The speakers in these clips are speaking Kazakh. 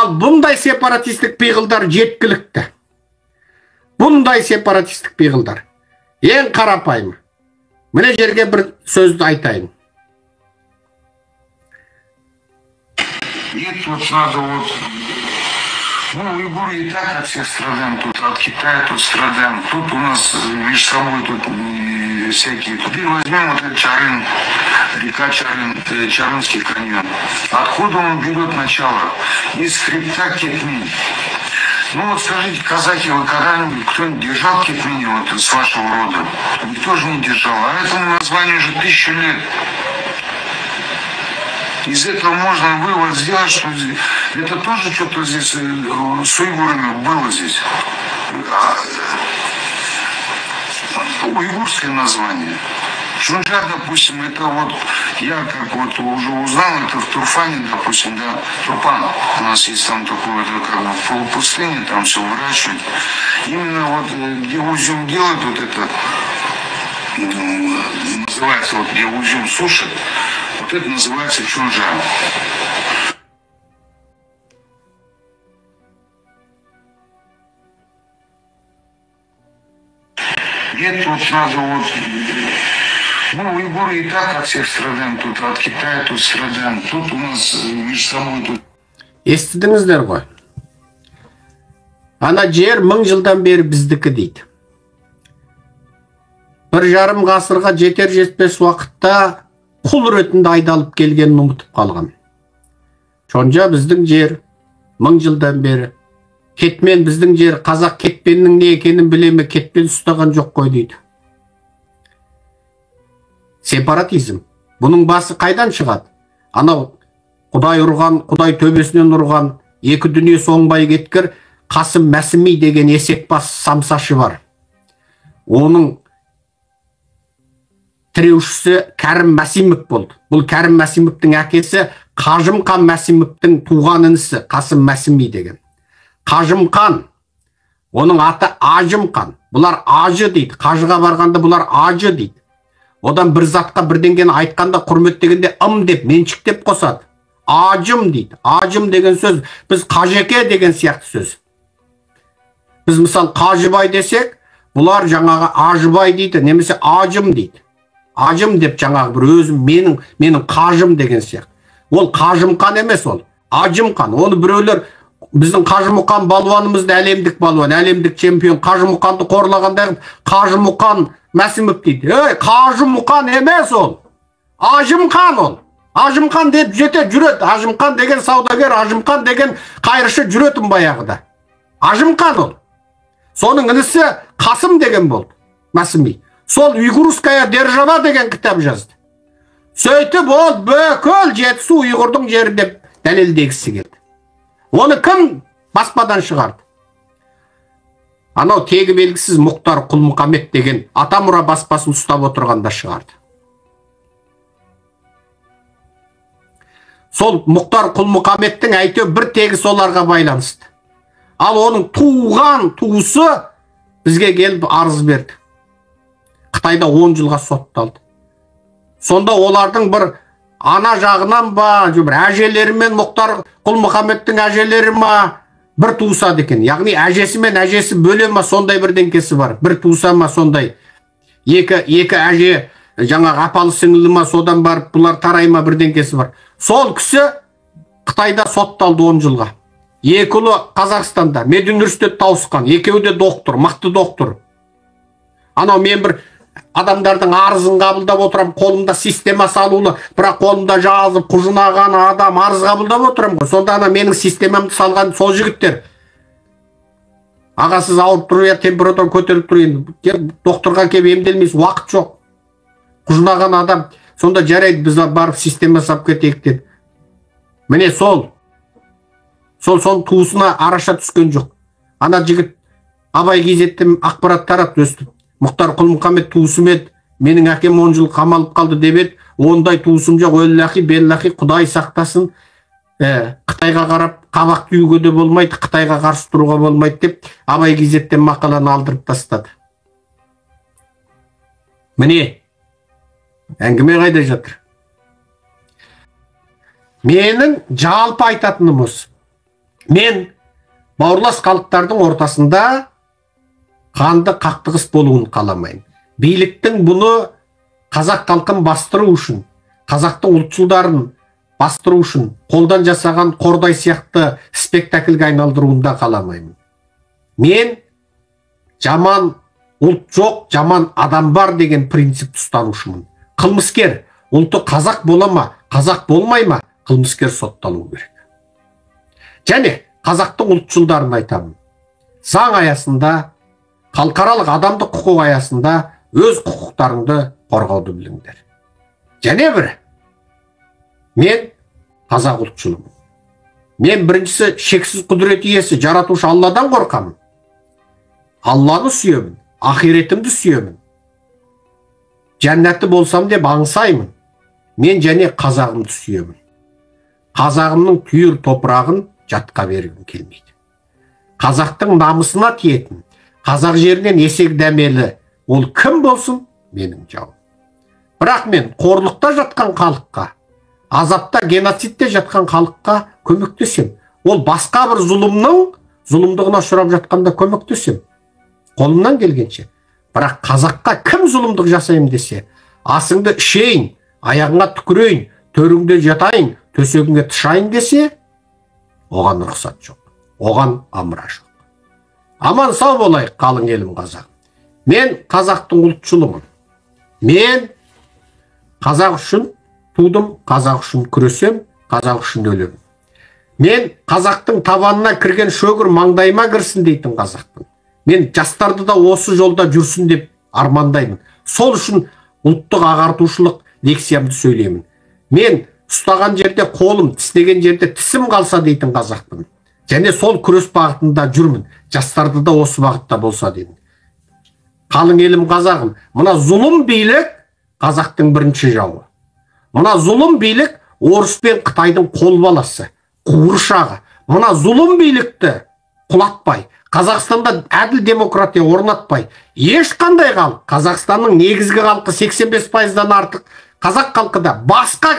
Ал бұндай сепаратистік пиғылдар жеткілікті. Бұндай сепаратистік пиғылдар. Ең қарапайым. Міне жерге бір сөзді айтайын. Нет, вот надо вот... Ну, уйгуры и так от всех страдаем, тут от Китая тут страдаем, тут у нас между собой тут всякие... Теперь возьмем вот этот Чарын, река Чарын, Чарынский каньон. Откуда он берет начало? Из хребта Кетмень. Ну вот скажите, казахи, вы когда-нибудь кто-нибудь держал кетмени вот с вашего рода? Никто же не держал, а этому названию уже 1000 лет. Из этого можно вывод сделать, что это тоже что-то здесь с уйгурами было здесь. Уйгурское название. Чунжа, допустим, это вот, я как вот уже узнал, это в Турфане, допустим, да, Турпан. У нас есть там такое, как бы полупустыня, там все выращивают. Именно вот, где узюм делают, вот это, называется, вот, где узюм сушат, вот это называется чунжа. Нет, вот надо вот... Ну, уйгуры и так от всех страдаем, тут от Китая тут страдаем, тут у нас между собой тут... Естідіңіздер ғой. Ана жер 1000 жылдан бері біздікі дейді. 1,5 ғасырға жетер жетпес уақытта құл ретінде айдалып келгенін ұмытып қалған. Сонда біздің жер 1000 жылдан бері кетмен біздің жер, қазақ кетпеннің не екенін біле ме, кетпен ұстаған жоқ қой дейді. Сепаратизм. Бұның басы қайдан шығады? Анау Құдай ұрған, Құдай төбесінен ұрған, екі дүние соңбай кеткір Қасым Мәсіми деген есекбас самсашы бар. Оның тіреушісі Кәрім Мәсімов болды. Бұл Кәрім Мәсімовтің әкесі Қажымқан Мәсімовтің туған інісі Қасым Мәсіми деген. Қажымқан, оның аты Ажымқан. Бұлар ажы дейді. Қажыға барғанда бұлар ажы дейді. Одан бір затқа бірдеңгені айтқанда құрметтегенде деп, меншіктеп қосады. Ажым дейді. Ажым деген сөз, біз қажеке деген сияқты сөз. Біз мысал қажыбай десек, бұлар жаңағы ажыбай дейді, немесе ажым дейді. Ажым деп жаңағы бір өзім, менің қажым деген сияқты. Ол Қажымқан емес ол. Ажымқан. Оны біреулер біздің Қажымұқан балуанымызды әлемдік балуан, әлемдік чемпион Қажымұқанды қорлағанда Қажымұқан Мәсімов дейді. Қажымұқан емес ол. Ажымқан ол. Ажымқан деп жете жүрет. Ажымқан деген саудагер, Ажымқан деген қайыршы жүретін баяғыда. Ажымқан ол. Соның інісі Қасым деген болды. Мәсіми. Сол Уйгурская держава деген кітап жазды. Сөйтіп ол бүкіл жетісу ұйғырдың жері деп дәлелдегісі келді. Оны кім баспадан шығарды? Анау тегі белгісіз Мұхтар Құл-Мұхаммед деген Атамұра баспасын ұстап отырғанда шығарды. Сол Мұхтар Құл-Мұхаммедтің әйтеу бір тегі соларға байланысты. Ал оның туған туысы бізге келіп арыз берді. Қытайда 10 жылға сотталды. Сонда олардың бір ана жағынан ба, бір әжелерімен Мұхтар Құл-Мұхаммедтің әжелері ма бір туысады екен. Яғни әжесі мен әжесі бөле ма сондай бір денкесі бар. Бір туыса ма сондай. Екі әже жаңағы апалы сіңілі ма содан барып бұлар тарай ма бір денкесі бар. Сол кісі Қытайда сотталды 10 жылға. Екі ұлы Қазақстанда медуниверситет тауысқан. Екеуі де доктор, мықты доктор. Анау мен бір адамдардың арызын қабылдап отырам, қолымда система салулы, бірақ қолымда жазып құжынаған адам арыз қабылдап отырам ғой. Сонда ана менің системамды салған сол жігіттер. Аға сіз ауырып тұр, температура көтеріліп тұр, енді докторға келіп емделмейсіз, уақыт жоқ. Құжынаған адам, сонда жарайды біз барып система сап кетейік деді. Міне сол туысына араша түскен жоқ. Ана жігіт Абай газеттен ақпарат таратты өстіп. Мұхтар Құл-Мұхаммед туысым еді, менің әкем 10 жыл қамалып қалды деп еді, ондай туысым жоқ, өлләхи, белләхи, Құдай сақтасын, Қытайға қарап, қабақ түйуге де болмайды, Қытайға қарсы тұруға болмайды деп, Абай газеттен мақаланы алдырып тастады. Міне, әңгіме қайда жатыр? Менің жалпы айтатыным осы. Мен бауырлас халықтардың ортасында қанды қақтығыс болуын қаламайын. Биліктің бұны қазақ халқын бастыру үшін, қазақтың ұлтшылдарын бастыру үшін қолдан жасаған қордай сияқты спектакльге айналдыруында қаламаймын. Мен жаман ұлт жоқ, жаман адам бар деген принципті ұстанушымын. Қылмыскер ұлты қазақ бола ма, қазақ болмай ма, қылмыскер сотталу керек. Және қазақтың ұлтшылдарын айтамын. Заң аясында, халықаралық адамдық құқық аясында өз құқықтарыңды қорғауды біліңдер. Және бір, мен қазақ ұлтшылымын. Мен біріншісі шексіз құдірет иесі, жаратушы Алладан қорқамын. Алланы сүйемін, ақиретімді сүйемін. Жәннаты болсам деп аңсаймын. Мен және қазағымды сүйемін. Қазағымның түйір топырағын жатқа бергім келмейді. Қазақтың намысына тиетін, қазақ жерінен есек дәмелі ол кім болсын, менің жауым. Бірақ мен қорлықта жатқан халыққа, азапта, геноцидте жатқан халыққа көмектесем. Ол басқа бір зұлымдығына ұшырап жатқанда көмектесем. Қолымнан келгенше. Бірақ қазаққа кім зұлымдық жасайым десе, асыңды ішейін, аяғыңа түкірейін, төріңде жатайын, төсегіңе тышайын десе, оған рұқсат жоқ. Оған амра жоқ. Аман сау болайық, қалың елім қазақ. Мен қазақтың ұлтшылымын. Мен қазақ үшін тудым, қазақ үшін күресем, қазақ үшін өлем. Мен қазақтың табанына кірген шөгір маңдайыма кірсін дейтін қазақпын. Мен жастарды да осы жолда жүрсін деп армандаймын. Сол үшін ұлттық ағартушылық лекциямды сөйлеймін. Мен ұстаған жерде қолым, тістеген жерде тісім қалса дейтін қазақпын. Және сол күрес бағытында жүрмін. Жастарды да осы бағытта болса деймін. Қалың елім қазағым, мына зұлым билік қазақтың бірінші жауы. Мына зұлым билік орыс пен Қытайдың қолбаласы, қуыршағы. Мына зұлым билікті құлатпай, Қазақстанда әділ демократия орнатпай, ешқандай халық, Қазақстанның негізгі халқы 85%-дан артық қазақ халқы да, басқа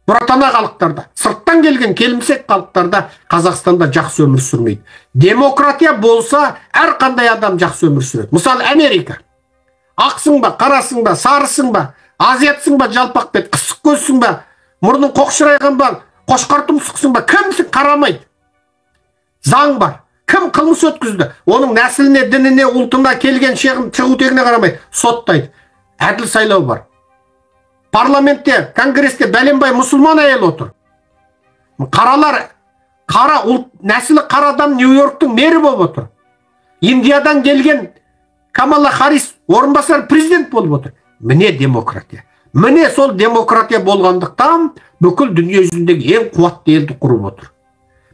бұратана халықтарда, сырттан келген келімсек халықтарда Қазақстанда жақсы өмір сүрмейді. Демократия болса, әрқандай адам жақсы өмір сүреді. Мысалы, Америка. Ақсың ба, қарасың ба, сарысың ба, азиатсың ба, жалпақ бет, қысық көзсің ба, мұрның қоқшырайған ба, қошқар тұмсықсың ба, кімсің қарамайды. Заң бар. Кім қылмыс өткізді? Оның нәсіліне, дініне, ұлтына келген шығу тегіне қарамай соттайды. Әділ сайлау бар. Парламентте, конгресте бәленбай мұсылман әйел отыр. Қаралар, қара ұлт, нәсілі қарадан Нью-Йорктың мері болып отыр. Индиядан келген Камала Харрис орынбасар президент болып отыр. Міне демократия. Міне сол демократия болғандықтан бүкіл дүние жүзіндегі ең қуатты елді құрып отыр.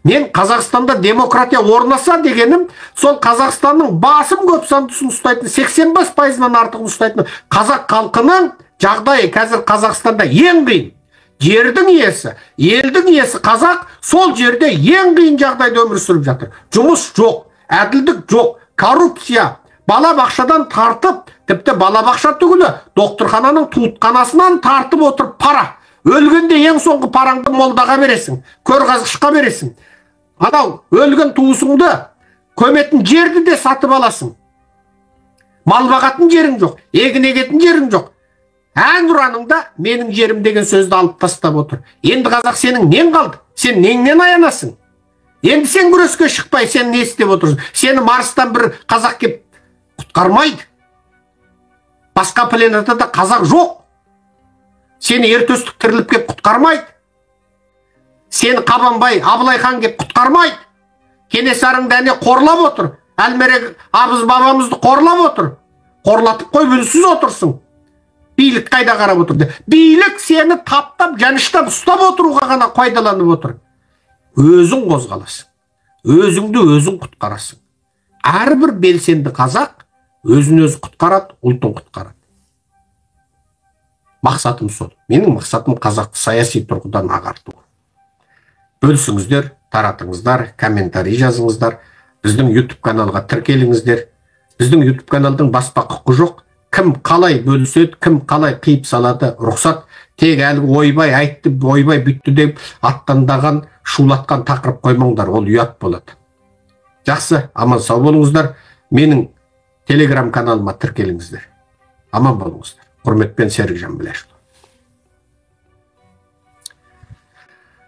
Мен Қазақстанда демократия орнаса дегенім, сол Қазақстанның басым көп сандысын ұстайтын, 85%-нан артық ұстайтын қазақ халқының жағдайы қазір Қазақстанда ең қиын. Жердің иесі, елдің иесі қазақ сол жерде ең қиын жағдайда өмір сүріп жатыр. Жұмыс жоқ, әділдік жоқ, коррупция, балабақшадан тартып, тіпті балабақша түгілі, докторхананың туытқанасынан тартып отыр пара. Өлгенде ең соңғы параңды молдаға бересің, көрғазғышқа бересің. Анау өлген туысыңды көметін жерді де сатып аласың. Мал бағатын жерің жоқ, егін егетін жерің жоқ. Әнұраныңда менің жерім деген сөзді алып тастап отыр. Енді қазақ сенің нең қалды? Сен неңнен аянасың? Енді сен күреске шықпай, сен не істеп отырсың? Сені Марстан бір қазақ кеп құтқармайды. Басқа планетада қазақ жоқ. Сені ертөстік тіріліп кеп құтқармайды. Сені Қабанбай, Абылай хан кеп құтқармайды. Кенесарың дәне қорлап отыр. Әлмерек абыз бабамызды қорлап отыр. Қорлатып қой, үнсіз отырсың. Билік қайда қарап отырды? Билік сені таптап, жаныштап, ұстап отыруға ғана пайдаланып отыр. Өзің қозғаласың. Өзіңді өзің құтқарасың. Әрбір белсенді қазақ өзін өзі құтқарады, ұлтын құтқарады. Мақсатым сол. Менің мақсатым қазақты саяси тұрғыдан ағарту. Бөлісіңіздер, таратыңыздар, комментарий жазыңыздар. Біздің YouTube каналға тіркеліңіздер. Біздің YouTube каналдың баспа құқы жоқ. Кім қалай бөліседі, кім қалай қиып салады, рұқсат. Тек әлгі ойбай айтты, ойбай бүйтті деп аттандаған шулатқан тақырып қоймаңдар, ол ұят болады. Жақсы, аман сау болыңыздар. Менің телеграм каналыма тіркеліңіздер. Аман болыңыздар. Құрметпен Серікжан Біләшұлы.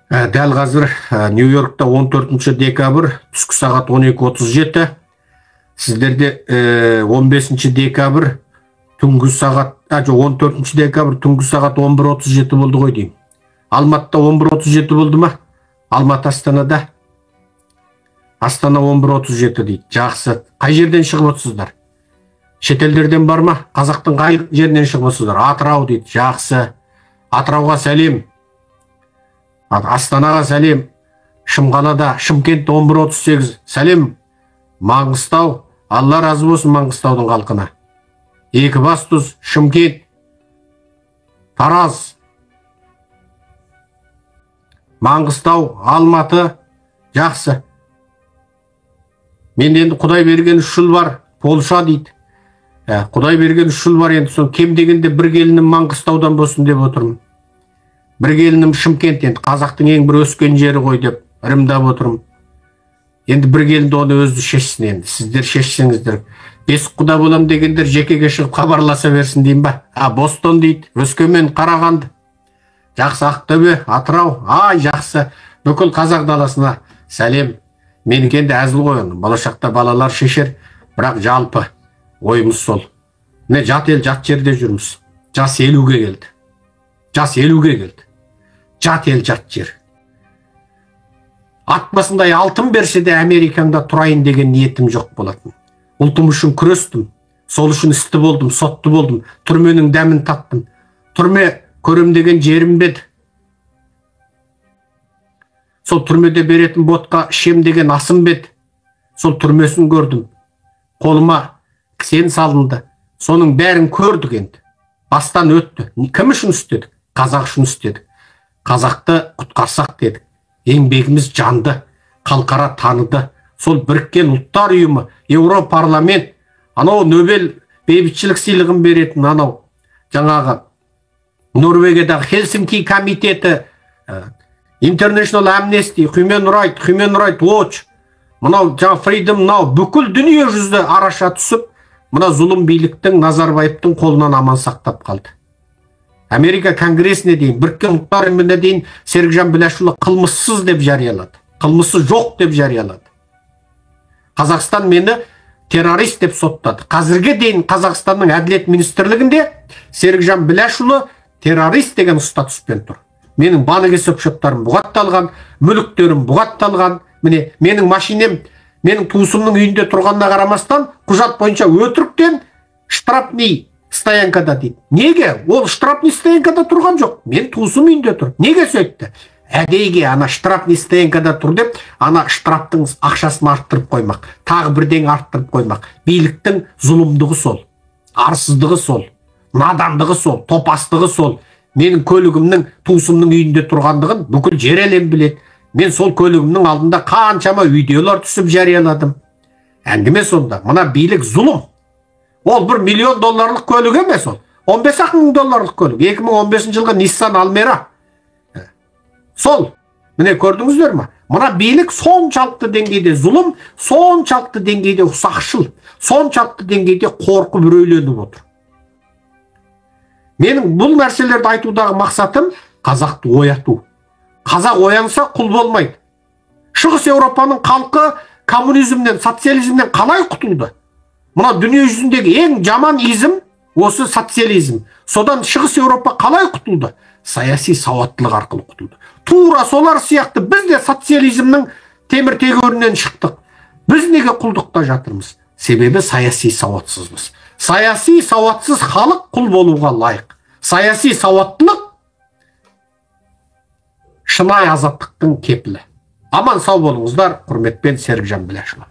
Дәл қазір Нью-Йоркта 14 декабрь түскі сағат 12:37. Сіздерде 15 декабрь түнгі сағат, 14 декабрь түнгі сағат 11:37 болды ғой деймін. Алматыда 11:37 болды ма? Алматы Астанада. Астана 11:37 дейді. Жақсы. Қай жерден шығып отырсыздар? Шетелдерден бар ма? Қазақтың қай жерінен шығып отырсыздар? Атырау дейді. Жақсы. Атырауға сәлем. Астанаға сәлем. Шымқалада, Шымкент 11:38. Сәлем. Маңғыстау. Алла разы болсын Маңғыстаудың халқына. Екібастұз, Шымкент, Тараз, Маңғыстау, Алматы. Жақсы. Мен енді Құдай берген 3 жыл бар. Полша дейді. Құдай берген 3 жыл бар, енді сол кем дегенде бір келінім Маңғыстаудан болсын деп отырмын. Бір келінім Шымкент, енді қазақтың ең бір өскен жері ғой деп ырымдап отырмын. Енді бір келінді оны өзі шешсін, енді сіздер шешсеңіздер. Бес құда болам дегендер жекеге шығып хабарласа берсін деймін ба? Бостон дейді, Өскемен, Қарағанды. Жақсы, Ақтөбе, Атырау. Жақсы. Бүкіл қазақ даласына сәлем. Менің енді әзіл ғой, болашақта балалар шешер, бірақ жалпы ойымыз сол. Не жат ел, жат жерде жүрміз. Жас 50-ге келді. Жас 50-ге келді. Жат ел, жат жер. Ат басындай алтын берсе де Американда тұрайын деген ниетім жоқ болатын. Ұлтым үшін күрестім. Сол үшін істі болдым, сотты болдым. Түрменің дәмін таттым. Түрме көрем деген жерім беді. Сол түрмеде беретін ботқа ішем деген асым беді. Сол түрмесін көрдім. Қолыма кісен салынды. Соның бәрін көрдік енді. Бастан өтті. Кім үшін істедік? Қазақ үшін істедік. Қазақты құтқарсақ дедік. Еңбегіміз жанды. Халқара таныды. Сол біріккен ұлттар ұйымы, Еуропарламент, анау Нобель бейбітшілік сыйлығын беретін, анау жаңағы Норвегиядағы Хельсинки комитеті, International Amnesty, Human Rights Watch, мынау жаңа Freedom Now, бүкіл дүние жүзді араша түсіп, мына зұлым биліктің Назарбаевтың қолынан аман сақтап қалды. Америка Конгресіне дейін, біріккен ұлттар ұйымына дейін Серікжан Біләшұлы қылмыссыз деп жариялады. Қылмысы жоқ деп жариялады. Қазақстан мені террорист деп соттады. Қазірге дейін Қазақстанның әділет министрлігінде Серікжан Біләшұлы террорист деген статуспен тұр. Менің банк есепшоттарым бұғатталған, мүліктерім бұғатталған. Міне, менің машинем, менің туысымның үйінде тұрғанына қарамастан, құжат бойынша өтіріктен штрафный стоянкада дейді. Неге? Ол штрафный стоянкада тұрған жоқ. Мен туысым үйінде тұр. Неге сөйтті? Әдейге ана штрафный стоянкада тұр деп, ана штрафтың ақшасын арттырып қоймақ. Тағы бірден арттырып қоймақ. Биліктің зұлымдығы сол, арсыздығы сол, надандығы сол, топастығы сол. Менің көлігімнің туысымның үйінде тұрғандығын бүкіл жер әлем біледі. Мен сол көлігімнің алдында қаншама видеолар түсіп жарияладым. Әңгіме сонда. Мына билік зұлым. Ол $1 миллион көлік емес ол. 15 мың долларлық көлік. 2015 жылғы Nissan Almera. Сол. Міне көрдіңіздер ма? Мына билік соншалықты деңгейде зұлым, соншалықты деңгейде ұсақшыл, соншалықты деңгейде қорқып үрейленіп отыр. Менің бұл нәрселерді айтудағы мақсатым қазақты ояту. Қазақ оянса құл болмайды. Шығыс Еуропаның халқы коммунизмнен, социализмнен қалай құтылды? Мына дүние жүзіндегі ең жаман изм осы социализм. Содан Шығыс Еуропа қалай құтылды? Саяси сауаттылық арқылы құтылды. Тура солар сияқты біз де социализмнің темір тегеурінен шықтық. Біз неге құлдықта жатырмыз? Себебі саяси сауатсызбыз. Саяси сауатсыз халық құл болуға лайық. Саяси сауаттылық шынайы азаттықтың кепілі. Аман сау болыңыздар, құрметпен Серікжан Біләшұлы.